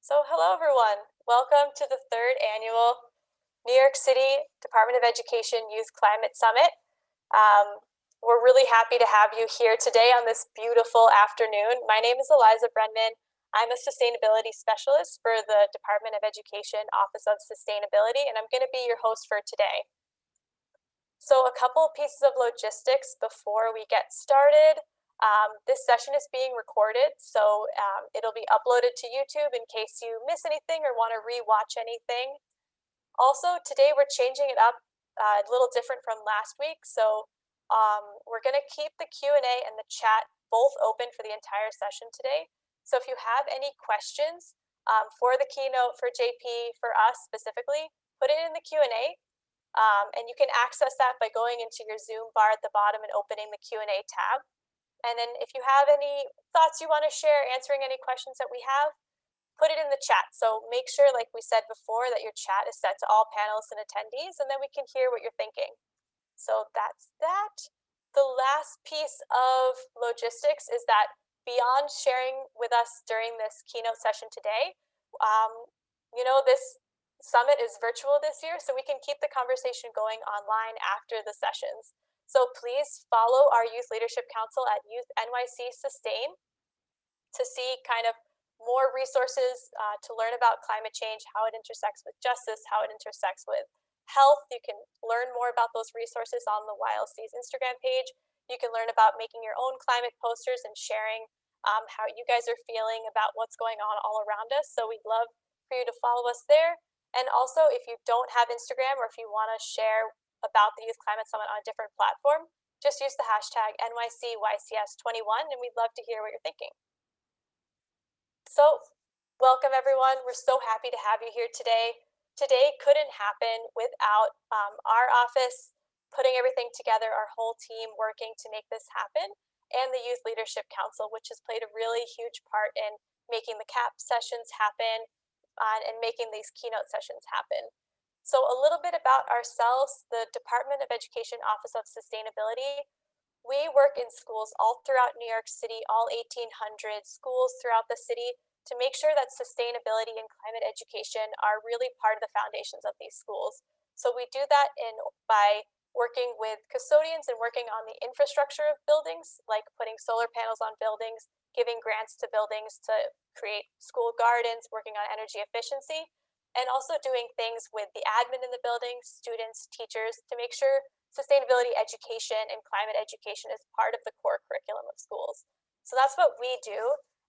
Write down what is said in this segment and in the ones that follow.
So hello everyone, welcome to the third annual New York City Department of Education Youth Climate Summit. We're really happy to have you here today on this beautiful afternoon. My name is Eliza Brenman. I'm a sustainability specialist for the Department of Education Office of Sustainability, and I'm going to be your host for today. So a couple pieces of logistics before we get started. This session is being recorded, so it'll be uploaded to YouTube in case you miss anything or want to re-watch anything. Also, today we're changing it up a little different from last week, so we're going to keep the Q&A and the chat both open for the entire session today. So if you have any questions for the keynote, for JP, for us specifically, put it in the Q&A. And you can access that by going into your Zoom bar at the bottom and opening the Q&A tab. And then if you have any thoughts you want to share, answering any questions that we have, put it in the chat. So make sure, like we said before, that your chat is set to all panelists and attendees, and then we can hear what you're thinking. So that's that. The last piece of logistics is that beyond sharing with us during this keynote session today, this summit is virtual this year, so we can keep the conversation going online after the sessions. So please follow our Youth Leadership Council at Youth NYC Sustain to see kind of more resources to learn about climate change, how it intersects with justice, how it intersects with health. You can learn more about those resources on the YLC's Instagram page. You can learn about making your own climate posters and sharing how you guys are feeling about what's going on all around us. So we'd love for you to follow us there. And also, if you don't have Instagram or if you want to share about the Youth Climate Summit on a different platform, just use the hashtag NYCYCS21, and we'd love to hear what you're thinking. So welcome everyone. We're so happy to have you here today. Today couldn't happen without our office putting everything together, our whole team working to make this happen, and the Youth Leadership Council, which has played a really huge part in making the CAP sessions happen and making these keynote sessions happen. So a little bit about ourselves, the Department of Education Office of Sustainability. We work in schools all throughout New York City, all 1,800 schools throughout the city, to make sure that sustainability and climate education are really part of the foundations of these schools. So we do that by working with custodians and working on the infrastructure of buildings, like putting solar panels on buildings, giving grants to buildings to create school gardens, working on energy efficiency, and also doing things with the admin in the buildings, students, teachers, to make sure sustainability education and climate education is part of the core curriculum of schools. So that's what we do.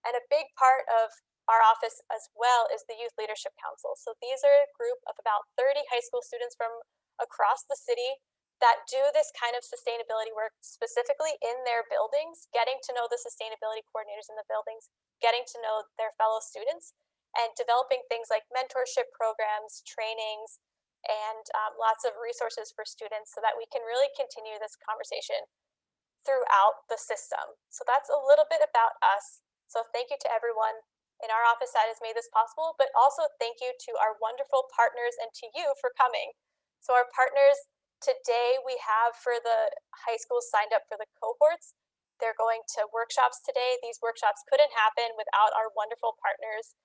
And a big part of our office as well is the Youth Leadership Council. So these are a group of about 30 high school students from across the city that do this kind of sustainability work specifically in their buildings, getting to know the sustainability coordinators in the buildings, getting to know their fellow students, and developing things like mentorship programs, trainings, and lots of resources for students so that we can really continue this conversation throughout the system. So that's a little bit about us. So thank you to everyone in our office that has made this possible, but also thank you to our wonderful partners and to you for coming. So our partners today, we have for the high schools signed up for the cohorts. They're going to workshops today. These workshops couldn't happen without our wonderful partners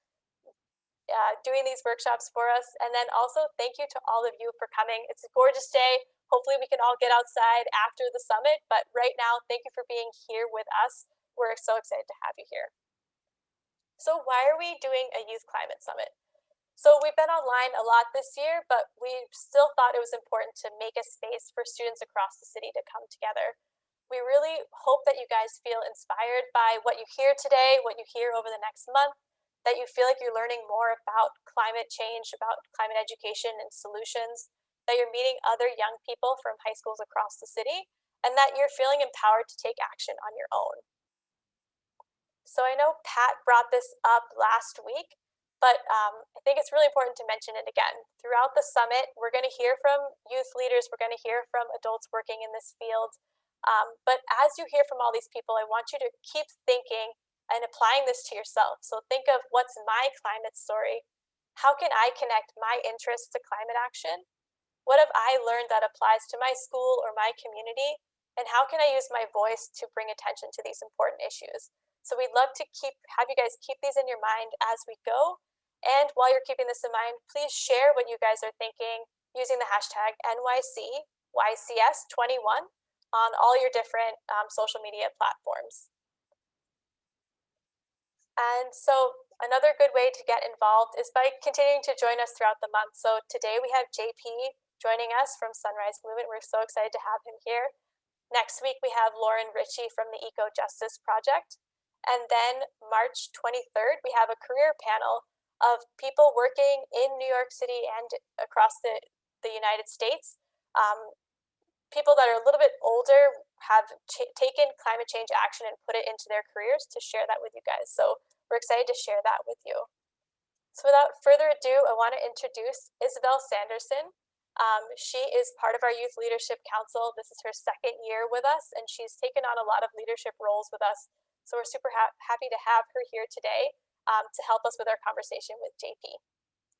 doing these workshops for us. And then also thank you to all of you for coming. It's a gorgeous day. Hopefully we can all get outside after the summit, but right now, thank you for being here with us. We're so excited to have you here. So why are we doing a Youth Climate Summit? So we've been online a lot this year, but we still thought it was important to make a space for students across the city to come together. We really hope that you guys feel inspired by what you hear today, what you hear over the next month, that you feel like you're learning more about climate change, about climate education and solutions, that you're meeting other young people from high schools across the city, and that you're feeling empowered to take action on your own. So I know Pat brought this up last week, but I think it's really important to mention it again. Throughout the summit, we're going to hear from youth leaders, we're going to hear from adults working in this field. But as you hear from all these people, I want you to keep thinking and applying this to yourself. So think of, what's my climate story? How can I connect my interests to climate action? What have I learned that applies to my school or my community? And how can I use my voice to bring attention to these important issues? So we'd love to have you guys keep these in your mind as we go. And while you're keeping this in mind, please share what you guys are thinking using the hashtag NYC YCS21 on all your different social media platforms. And so another good way to get involved is by continuing to join us throughout the month. So today we have JP joining us from Sunrise Movement. We're so excited to have him here. Next week we have Lauren Ritchie from the Eco Justice Project. And then March 23rd, we have a career panel of people working in New York City and across the United States. People that are a little bit older have taken climate change action and put it into their careers to share that with you guys. So we're excited to share that with you. So without further ado, I want to introduce Isabelle Sanderson. She is part of our Youth Leadership Council. This is her second year with us, and she's taken on a lot of leadership roles with us. So we're super happy to have her here today to help us with our conversation with JP.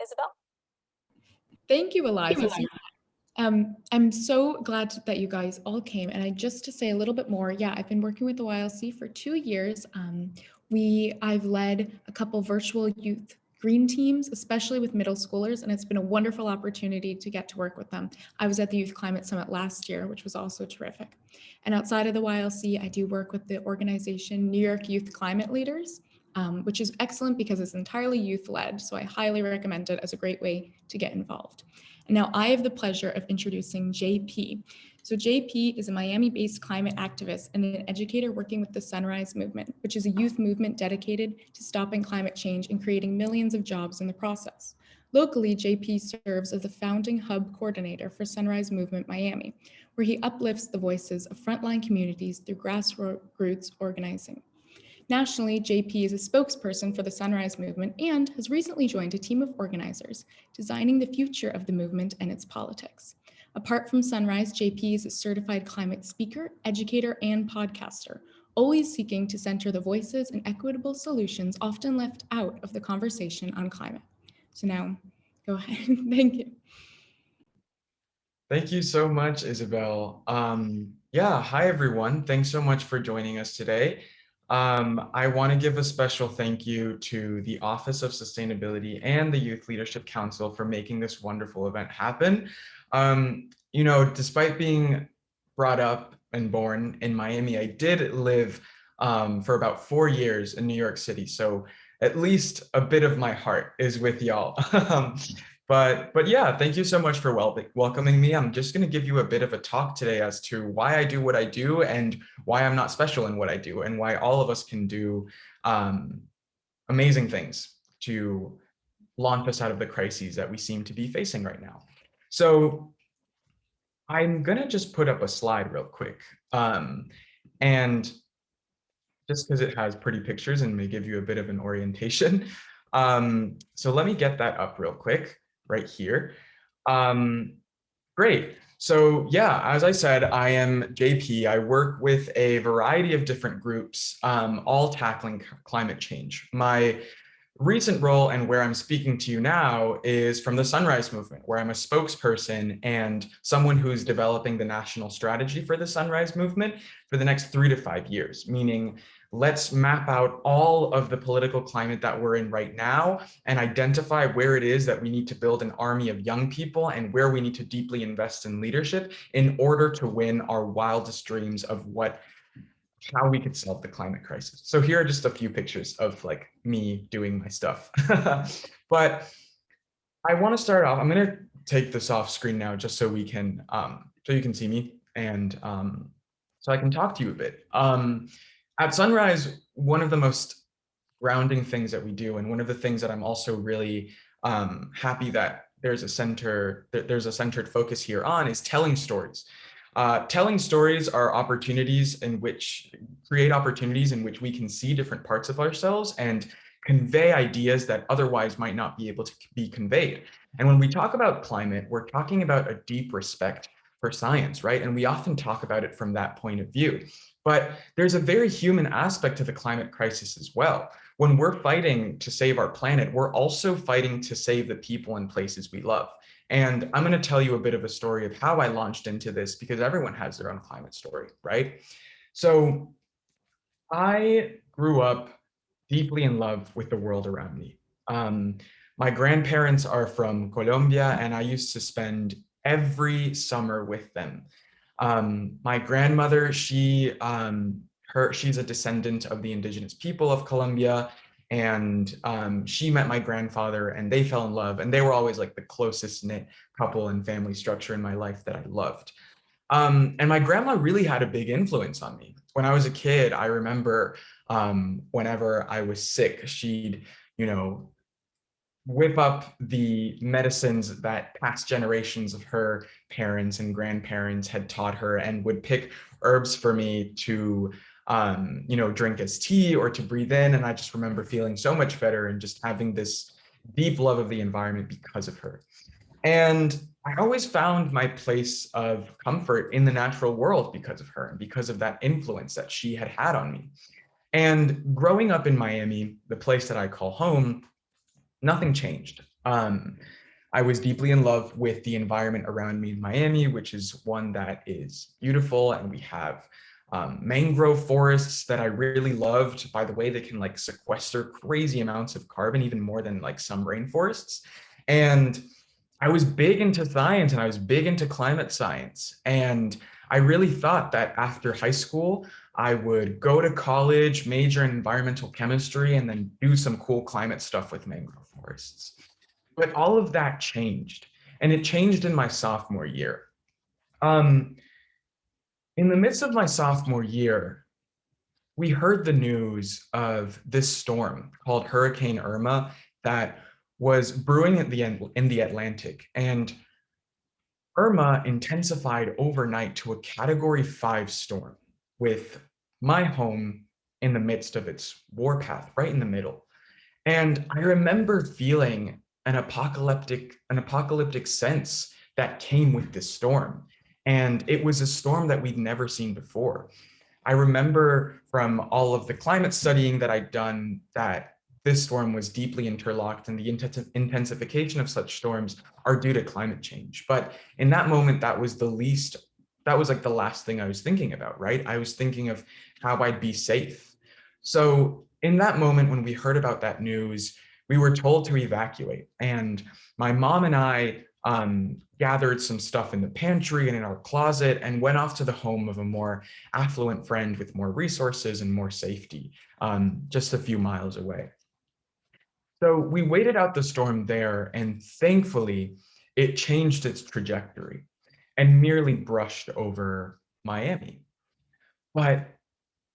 Isabelle? Thank you, Eliza. I'm so glad that you guys all came. And just to say a little bit more, yeah, I've been working with the YLC for 2 years. I've led a couple virtual youth green teams, especially with middle schoolers, and it's been a wonderful opportunity to get to work with them. I was at the Youth Climate Summit last year, which was also terrific. And outside of the YLC, I do work with the organization New York Youth Climate Leaders, which is excellent because it's entirely youth-led. So I highly recommend it as a great way to get involved. And now I have the pleasure of introducing JP. So JP is a Miami-based climate activist and an educator working with the Sunrise Movement, which is a youth movement dedicated to stopping climate change and creating millions of jobs in the process. Locally, JP serves as the founding hub coordinator for Sunrise Movement Miami, where he uplifts the voices of frontline communities through grassroots organizing. Nationally, JP is a spokesperson for the Sunrise Movement and has recently joined a team of organizers designing the future of the movement and its politics. Apart from Sunrise, JP is a certified climate speaker, educator, and podcaster, always seeking to center the voices and equitable solutions often left out of the conversation on climate. So now, go ahead. Thank you. Thank you so much, Isabelle. Yeah, hi everyone. Thanks so much for joining us today. I want to give a special thank you to the Office of Sustainability and the Youth Leadership Council for making this wonderful event happen. You know, despite being brought up and born in Miami, I did live for about 4 years in New York City. So at least a bit of my heart is with y'all. But yeah, thank you so much for welcoming me. I'm just going to give you a bit of a talk today as to why I do what I do and why I'm not special in what I do and why all of us can do amazing things to launch us out of the crises that we seem to be facing right now. So I'm going to just put up a slide real quick. And just because it has pretty pictures and may give you a bit of an orientation. So let me get that up real quick. Right here. Great. So yeah, as I said, I am JP. I work with a variety of different groups, all tackling climate change. My recent role and where I'm speaking to you now is from the Sunrise Movement, where I'm a spokesperson and someone who's developing the national strategy for the Sunrise Movement for the next 3 to 5 years, meaning let's map out all of the political climate that we're in right now and identify where it is that we need to build an army of young people and where we need to deeply invest in leadership in order to win our wildest dreams of how we could solve the climate crisis. So here are just a few pictures of like me doing my stuff. But I want to start off, I'm going to take this off screen now just so we can, so you can see me and so I can talk to you a bit. At Sunrise, one of the most grounding things that we do, and one of the things that I'm also really happy that there's a centered focus here on, is telling stories. Telling stories are opportunities in which create opportunities in which we can see different parts of ourselves and convey ideas that otherwise might not be able to be conveyed. And when we talk about climate, we're talking about a deep respect for science, right? And we often talk about it from that point of view. But there's a very human aspect to the climate crisis as well. When we're fighting to save our planet, we're also fighting to save the people and places we love. And I'm going to tell you a bit of a story of how I launched into this, because everyone has their own climate story, right? So I grew up deeply in love with the world around me. My grandparents are from Colombia, and I used to spend every summer with them. My grandmother, she's a descendant of the indigenous people of Colombia, and she met my grandfather, and they fell in love, and they were always like the closest knit couple and family structure in my life that I loved. And my grandma really had a big influence on me. When I was a kid, I remember whenever I was sick, she'd, you know, whip up the medicines that past generations of her parents and grandparents had taught her, and would pick herbs for me to drink as tea or to breathe in. And I just remember feeling so much better and just having this deep love of the environment because of her. And I always found my place of comfort in the natural world because of her and because of that influence that she had had on me. And growing up in Miami, the place that I call home, nothing changed. I was deeply in love with the environment around me in Miami, which is one that is beautiful, and we have mangrove forests that I really loved. By the way, they can like sequester crazy amounts of carbon, even more than like some rainforests. And I was big into science, and I was big into climate science. And I really thought that after high school, I would go to college, major in environmental chemistry, and then do some cool climate stuff with mangrove forests. But all of that changed, and it changed in my sophomore year. In the midst of my sophomore year, we heard the news of this storm called Hurricane Irma that was brewing at in the Atlantic. And Irma intensified overnight to a Category 5 storm, with my home in the midst of its warpath, right in the middle. And I remember feeling an apocalyptic sense that came with this storm. And it was a storm that we'd never seen before. I remember from all of the climate studying that I'd done that this storm was deeply interlocked, and the intensification of such storms are due to climate change. But in that moment, that was like the last thing I was thinking about, right? I was thinking of how I'd be safe. So in that moment, when we heard about that news, we were told to evacuate. And my mom and I gathered some stuff in the pantry and in our closet and went off to the home of a more affluent friend with more resources and more safety, just a few miles away. So we waited out the storm there, and thankfully, it changed its trajectory and merely brushed over Miami. But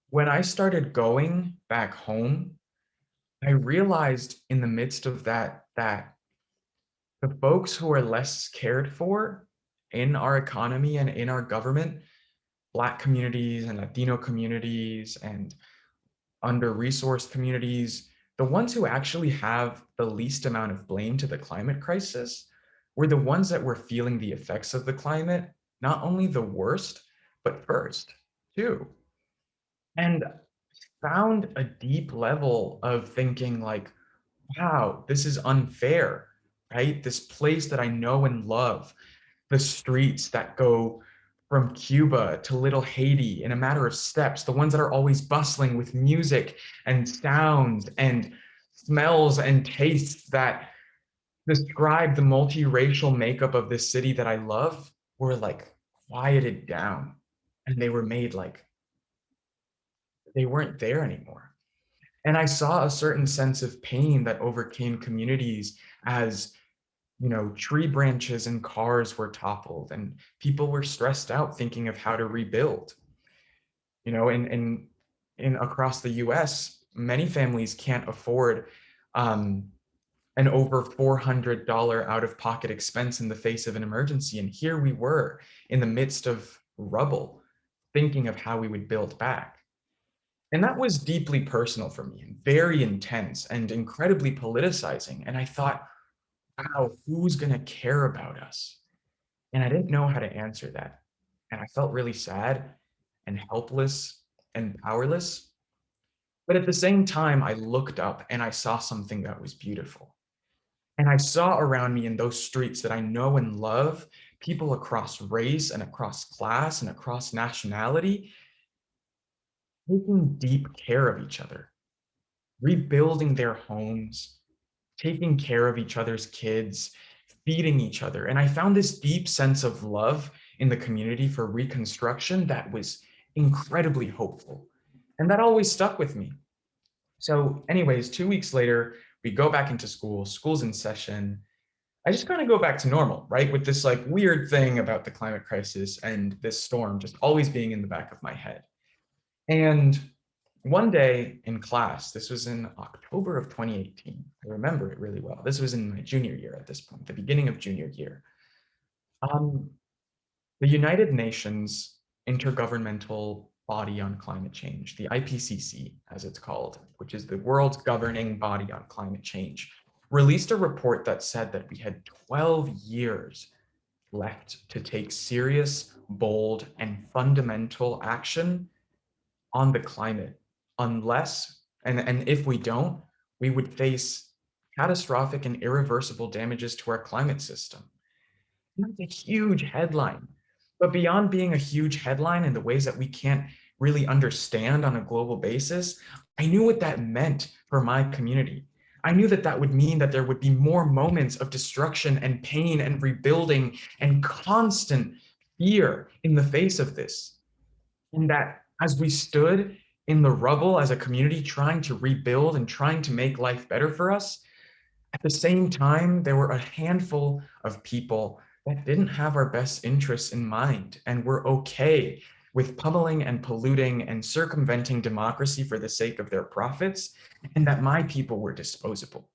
when I started going back home, I realized in the midst of that the folks who are less cared for in our economy and in our government, Black communities and Latino communities and under-resourced communities, the ones who actually have the least amount of blame to the climate crisis were the ones that were feeling the effects of the climate, not only the worst, but first, too. And found a deep level of thinking like, wow, this is unfair, right? This place that I know and love, the streets that go from Cuba to Little Haiti in a matter of steps, the ones that are always bustling with music and sounds and smells and tastes that describe the multiracial makeup of this city that I love, were like quieted down, and they were made like they weren't there anymore. And I saw a certain sense of pain that overcame communities as, tree branches and cars were toppled and people were stressed out thinking of how to rebuild. In across the US, many families can't afford an over $400 out-of-pocket expense in the face of an emergency. And here we were in the midst of rubble, thinking of how we would build back. And that was deeply personal for me, and very intense and incredibly politicizing. And I thought, wow, who's going to care about us? And I didn't know how to answer that. And I felt really sad and helpless and powerless. But at the same time, I looked up and I saw something that was beautiful. And I saw around me in those streets that I know and love, people across race and across class and across nationality, taking deep care of each other, rebuilding their homes, taking care of each other's kids, feeding each other. And I found this deep sense of love in the community for reconstruction that was incredibly hopeful. And that always stuck with me. So anyways, 2 weeks later, we go back into school, school's in session. I just kind of go back to normal, right? With this like weird thing about the climate crisis and this storm just always being in the back of my head. And one day in class, this was in October of 2018. I remember it really well. This was in my junior year at this point, the beginning of junior year. The United Nations Intergovernmental Body on Climate Change, the IPCC, as it's called, which is the world's governing body on climate change, released a report that said that we had 12 years left to take serious, bold, and fundamental action on the climate, unless, and if we don't, we would face catastrophic and irreversible damages to our climate system. That's a huge headline. But beyond being a huge headline in the ways that we can't really understand on a global basis, I knew what that meant for my community. I knew that that would mean that there would be more moments of destruction and pain and rebuilding and constant fear in the face of this. And that as we stood in the rubble as a community trying to rebuild and trying to make life better for us, at the same time, there were a handful of people that didn't have our best interests in mind and were okay with pummeling and polluting and circumventing democracy for the sake of their profits, and that my people were disposable.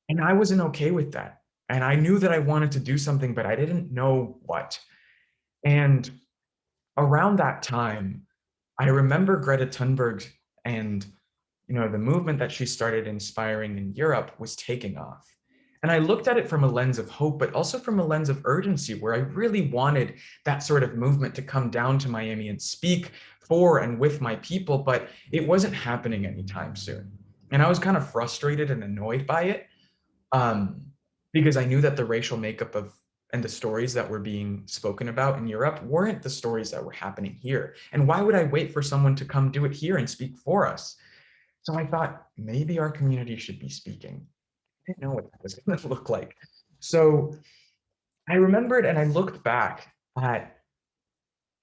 And I wasn't okay with that. And I knew that I wanted to do something, but I didn't know what. And around that time, I remember Greta Thunberg and the movement that she started inspiring in Europe was taking off. And I looked at it from a lens of hope, but also from a lens of urgency, where I really wanted that sort of movement to come down to Miami and speak for and with my people, but it wasn't happening anytime soon. And I was kind of frustrated and annoyed by it, because I knew that the racial makeup of and the stories that were being spoken about in Europe weren't the stories that were happening here. And why would I wait for someone to come do it here and speak for us? So I thought maybe our community should be speaking. I didn't know what that was going to look like. So I remembered and I looked back at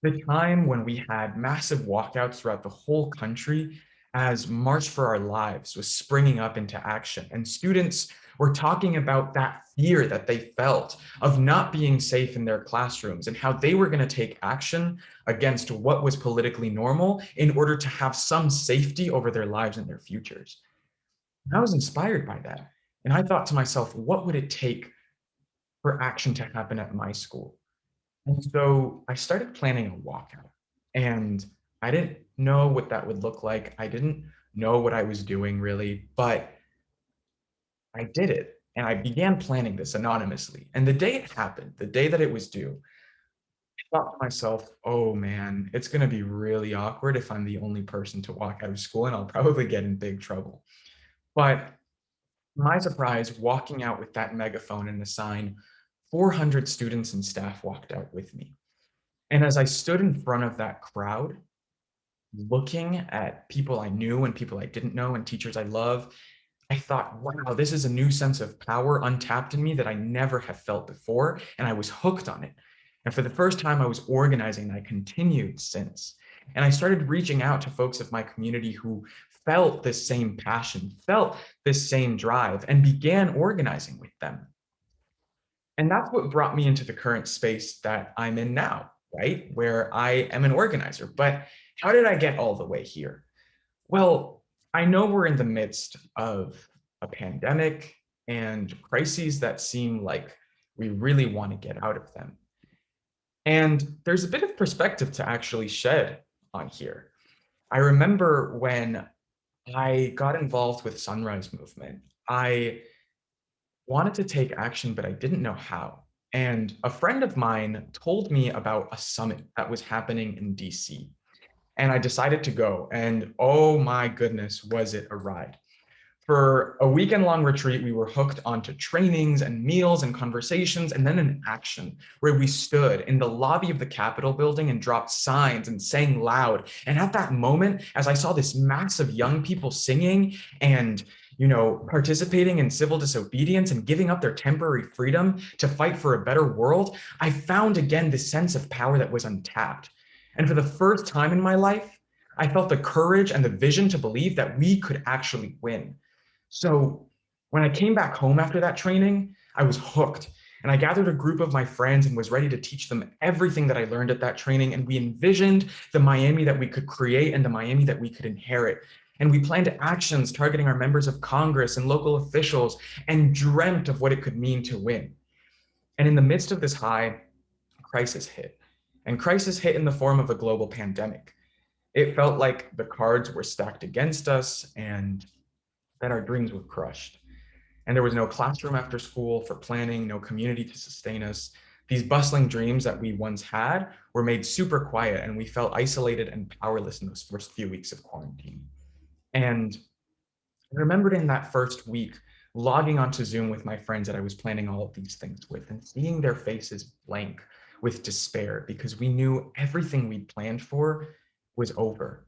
the time when we had massive walkouts throughout the whole country as March for Our Lives was springing up into action. And students were talking about that fear that they felt of not being safe in their classrooms and how they were going to take action against what was politically normal in order to have some safety over their lives and their futures. And I was inspired by that. And I thought to myself, what would it take for action to happen at my school? And so I started planning a walkout, and I didn't know what that would look like. I didn't know what I was doing really, but I did it. And I began planning this anonymously. And the day it happened, the day that it was due, I thought to myself, oh man, it's going to be really awkward if I'm the only person to walk out of school, and I'll probably get in big trouble. But to my surprise, walking out with that megaphone and the sign, 400 students and staff walked out with me. And as I stood in front of that crowd, looking at people I knew and people I didn't know and teachers I love, I thought, wow, this is a new sense of power untapped in me that I never have felt before. And I was hooked on it. And for the first time, I was organizing, and I continued since. And I started reaching out to folks of my community who felt this same passion, felt this same drive, and began organizing with them. And that's what brought me into the current space that I'm in now, right? Where I am an organizer. But how did I get all the way here? Well, I know we're in the midst of a pandemic and crises that seem like we really want to get out of them. And there's a bit of perspective to actually shed on here. I remember when I got involved with Sunrise Movement, I wanted to take action, but I didn't know how. And a friend of mine told me about a summit that was happening in DC. And I decided to go. And oh my goodness, was it a ride. For a weekend-long retreat, we were hooked onto trainings and meals and conversations, and then an action where we stood in the lobby of the Capitol building and dropped signs and sang loud. And at that moment, as I saw this mass of young people singing and participating in civil disobedience and giving up their temporary freedom to fight for a better world, I found again this sense of power that was untapped. And for the first time in my life, I felt the courage and the vision to believe that we could actually win. So when I came back home after that training, I was hooked. And I gathered a group of my friends and was ready to teach them everything that I learned at that training. And we envisioned the Miami that we could create and the Miami that we could inherit. And we planned actions targeting our members of Congress and local officials and dreamt of what it could mean to win. And in the midst of this high, crisis hit. And crisis hit in the form of a global pandemic. It felt like the cards were stacked against us and that our dreams were crushed. And there was no classroom after school for planning, no community to sustain us. These bustling dreams that we once had were made super quiet, and we felt isolated and powerless in those first few weeks of quarantine. And I remembered in that first week, logging onto Zoom with my friends that I was planning all of these things with and seeing their faces blank with despair because we knew everything we'd planned for was over.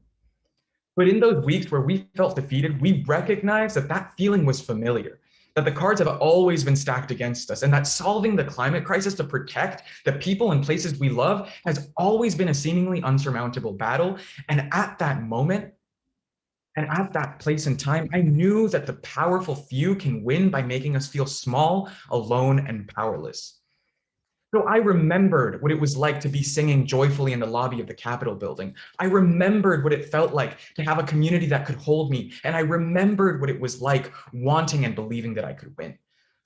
But in those weeks where we felt defeated, we recognized that that feeling was familiar, that the cards have always been stacked against us, and that solving the climate crisis to protect the people and places we love has always been a seemingly unsurmountable battle. And at that moment, and at that place and time, I knew that the powerful few can win by making us feel small, alone, and powerless. So I remembered what it was like to be singing joyfully in the lobby of the Capitol building. I remembered what it felt like to have a community that could hold me. And I remembered what it was like wanting and believing that I could win.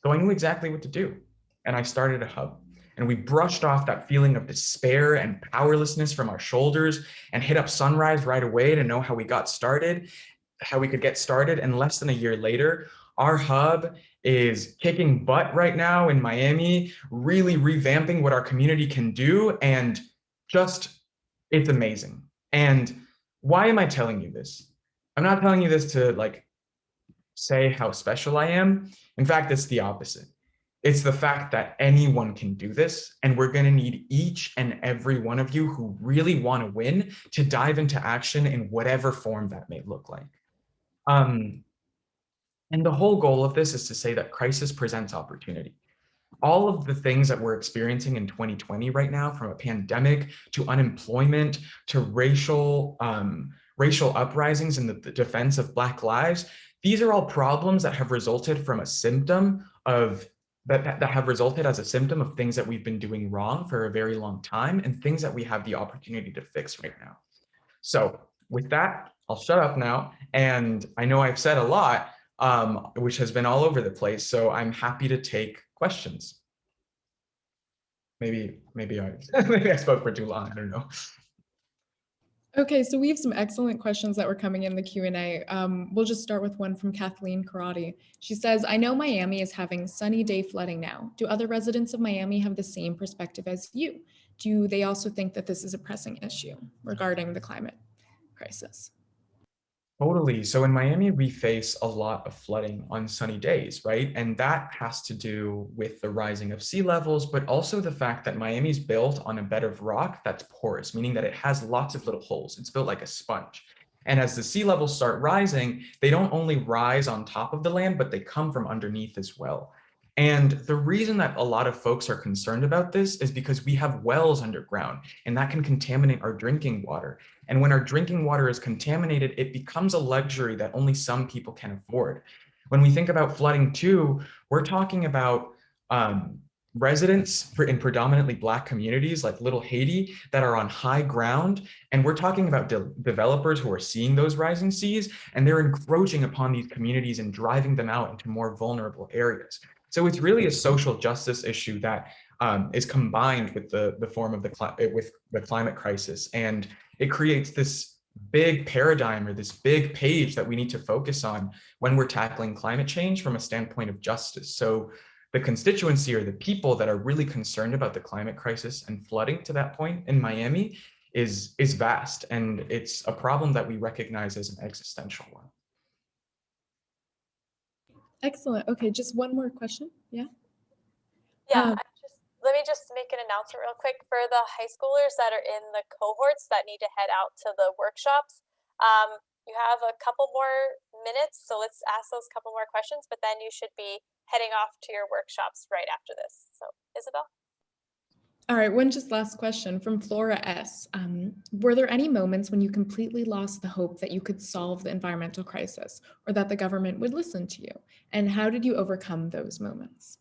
So I knew exactly what to do. And I started a hub. And we brushed off that feeling of despair and powerlessness from our shoulders and hit up Sunrise right away to know how we got started, how we could get started. And less than a year later, our hub is kicking butt right now in Miami, really revamping what our community can do. And just, it's amazing. And why am I telling you this? I'm not telling you this to say how special I am. In fact, it's the opposite. It's the fact that anyone can do this, and we're going to need each and every one of you who really want to win to dive into action in whatever form that may look like. And the whole goal of this is to say that crisis presents opportunity. All of the things that we're experiencing in 2020 right now, from a pandemic to unemployment to racial uprisings in the defense of Black lives, these are all problems that have resulted from a symptom of that have resulted as a symptom of things that we've been doing wrong for a very long time and things that we have the opportunity to fix right now. So with that, I'll shut up now. And I know I've said a lot, which has been all over the place. So I'm happy to take questions. Maybe I spoke for too long. I don't know. Okay, so we have some excellent questions that were coming in the Q&A. We'll just start with one from Kathleen Karate. She says, I know Miami is having sunny day flooding now. Do other residents of Miami have the same perspective as you? Do they also think that this is a pressing issue regarding the climate crisis? Totally. So in Miami, we face a lot of flooding on sunny days, right? And that has to do with the rising of sea levels, but also the fact that Miami's built on a bed of rock that's porous, meaning that it has lots of little holes. It's built like a sponge. And as the sea levels start rising, they don't only rise on top of the land, but they come from underneath as well. And the reason that a lot of folks are concerned about this is because we have wells underground, and that can contaminate our drinking water. And when our drinking water is contaminated, it becomes a luxury that only some people can afford. When we think about flooding too, we're talking about residents in predominantly Black communities like Little Haiti that are on high ground. And we're talking about developers who are seeing those rising seas, and they're encroaching upon these communities and driving them out into more vulnerable areas. So it's really a social justice issue that is combined with the form of the climate crisis. And it creates this big paradigm or this big page that we need to focus on when we're tackling climate change from a standpoint of justice. So the constituency or the people that are really concerned about the climate crisis and flooding to that point in Miami is vast. And it's a problem that we recognize as an existential one. Excellent. Okay, just one more question. Yeah. Yeah, let me just make an announcement real quick for the high schoolers that are in the cohorts that need to head out to the workshops. you have a couple more minutes, so let's ask those couple more questions, but then you should be heading off to your workshops right after this. So, Isabelle? All right, one just last question from Flora S. Were there any moments when you completely lost the hope that you could solve the environmental crisis or that the government would listen to you? And how did you overcome those moments?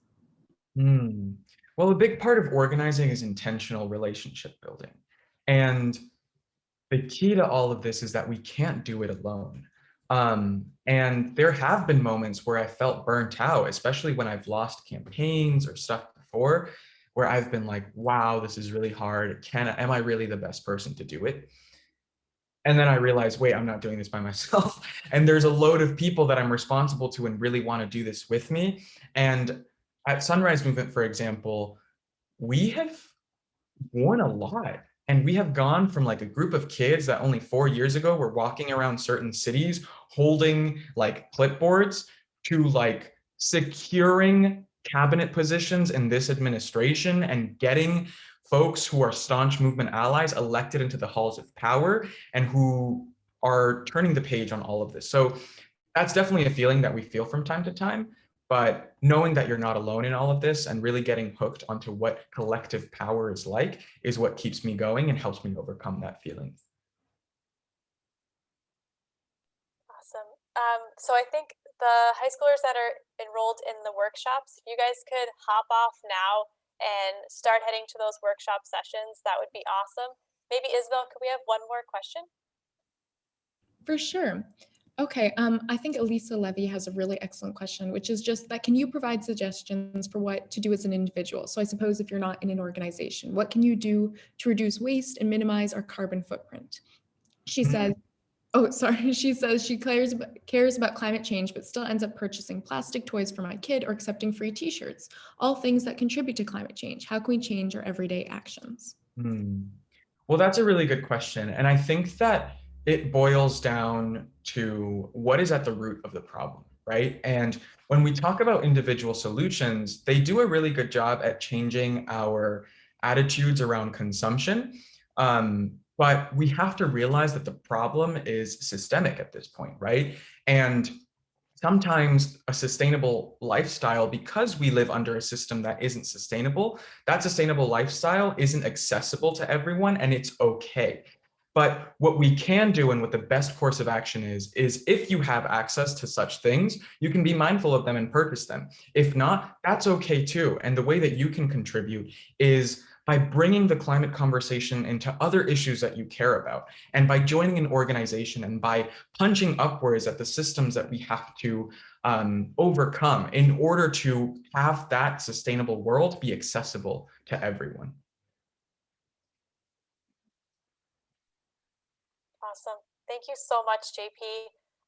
Well, a big part of organizing is intentional relationship building. And the key to all of this is that we can't do it alone. And there have been moments where I felt burnt out, especially when I've lost campaigns or stuff before, where I've been like, wow, this is really hard. Am I really the best person to do it? And then I realized, wait, I'm not doing this by myself. And there's a load of people that I'm responsible to and really want to do this with me. And at Sunrise Movement, for example, we have won a lot. And we have gone from like a group of kids that only 4 years ago were walking around certain cities holding like clipboards to like securing cabinet positions in this administration and getting folks who are staunch movement allies elected into the halls of power and who are turning the page on all of this. So that's definitely a feeling that we feel from time to time. But knowing that you're not alone in all of this and really getting hooked onto what collective power is like is what keeps me going and helps me overcome that feeling. Awesome. So I think the high schoolers that are enrolled in the workshops, if you guys could hop off now and start heading to those workshop sessions, that would be awesome. Maybe Isabelle, could we have one more question? For sure. Okay, I think Elisa Levy has a really excellent question, which is just that, can you provide suggestions for what to do as an individual? So I suppose if you're not in an organization, what can you do to reduce waste and minimize our carbon footprint? She says, oh, sorry, she says she cares about climate change, but still ends up purchasing plastic toys for my kid or accepting free t-shirts, all things that contribute to climate change. How can we change our everyday actions? Well, that's a really good question. And I think that it boils down to what is at the root of the problem, right? And when we talk about individual solutions, they do a really good job at changing our attitudes around consumption. But we have to realize that the problem is systemic at this point, right? And sometimes a sustainable lifestyle, because we live under a system that isn't sustainable, that sustainable lifestyle isn't accessible to everyone, and it's okay. But what we can do and what the best course of action is if you have access to such things, you can be mindful of them and purchase them. If not, that's okay too. And the way that you can contribute is by bringing the climate conversation into other issues that you care about, and by joining an organization and by punching upwards at the systems that we have to overcome in order to have that sustainable world be accessible to everyone. Awesome. Thank you so much, JP.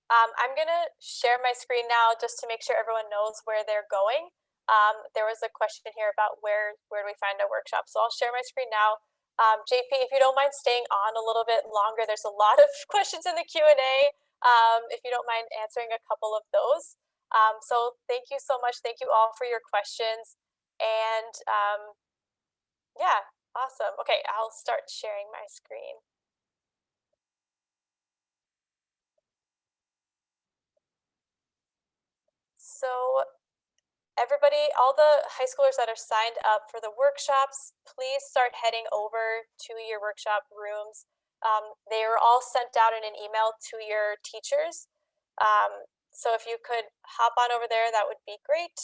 I'm going to share my screen now just to make sure everyone knows where they're going. There was a question here about where do we find our workshop. So I'll share my screen now. JP, if you don't mind staying on a little bit longer, there's a lot of questions in the Q&A. If you don't mind answering a couple of those. So thank you so much. Thank you all for your questions. And yeah, awesome. Okay, I'll start sharing my screen. So everybody, all the high schoolers that are signed up for the workshops, please start heading over to your workshop rooms. They are all sent out in an email to your teachers. So if you could hop on over there, that would be great.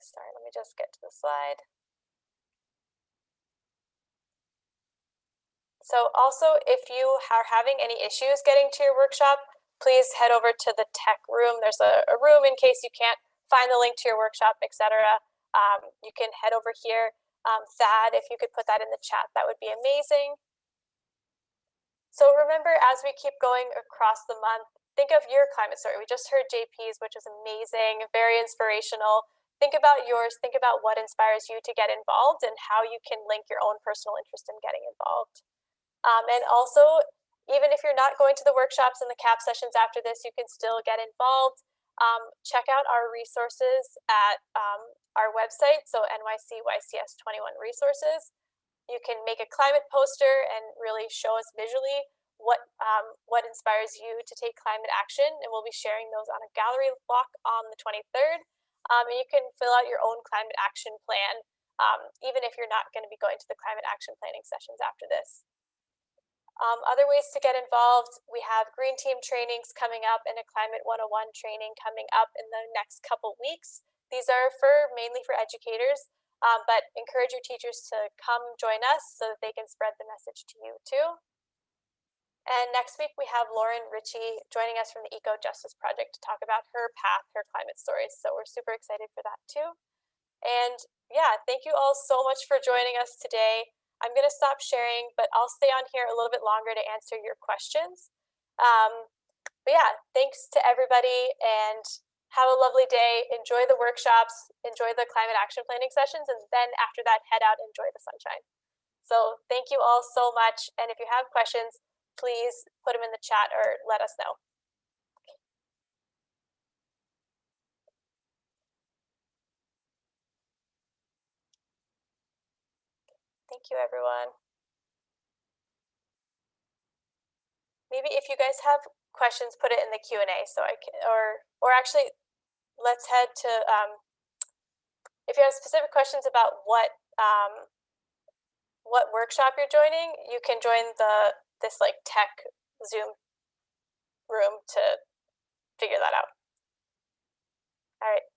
Sorry, let me just get to the slide. So also, if you are having any issues getting to your workshop, please head over to the tech room. There's a room in case you can't find the link to your workshop, etc. You can head over here. Thad, if you could put that in the chat, that would be amazing. So remember, as we keep going across the month, think of your climate story. We just heard JP's, which is amazing, very inspirational. Think about yours. Think about what inspires you to get involved and how you can link your own personal interest in getting involved. And also, even if you're not going to the workshops and the CAP sessions after this, you can still get involved. Check out our resources at our website, so NYC YCS 21 resources. You can make a climate poster and really show us visually what inspires you to take climate action, and we'll be sharing those on a gallery walk on the 23rd. And you can fill out your own climate action plan, even if you're not going to be going to the climate action planning sessions after this. Other ways to get involved, we have green team trainings coming up and a Climate 101 training coming up in the next couple weeks. These are mainly for educators, but encourage your teachers to come join us so that they can spread the message to you too. And next week we have Lauren Ritchie joining us from the Eco Justice Project to talk about her path, her climate stories. So we're super excited for that too. And yeah, thank you all so much for joining us today. I'm going to stop sharing, but I'll stay on here a little bit longer to answer your questions. But yeah, thanks to everybody and have a lovely day. Enjoy the workshops, enjoy the climate action planning sessions, and then after that, head out and enjoy the sunshine. So thank you all so much. And if you have questions, please put them in the chat or let us know. Thank you, everyone. Maybe if you guys have questions, put it in the Q&A so I can, or actually, let's head to, if you have specific questions about what workshop you're joining, you can join this like tech Zoom room to figure that out. All right.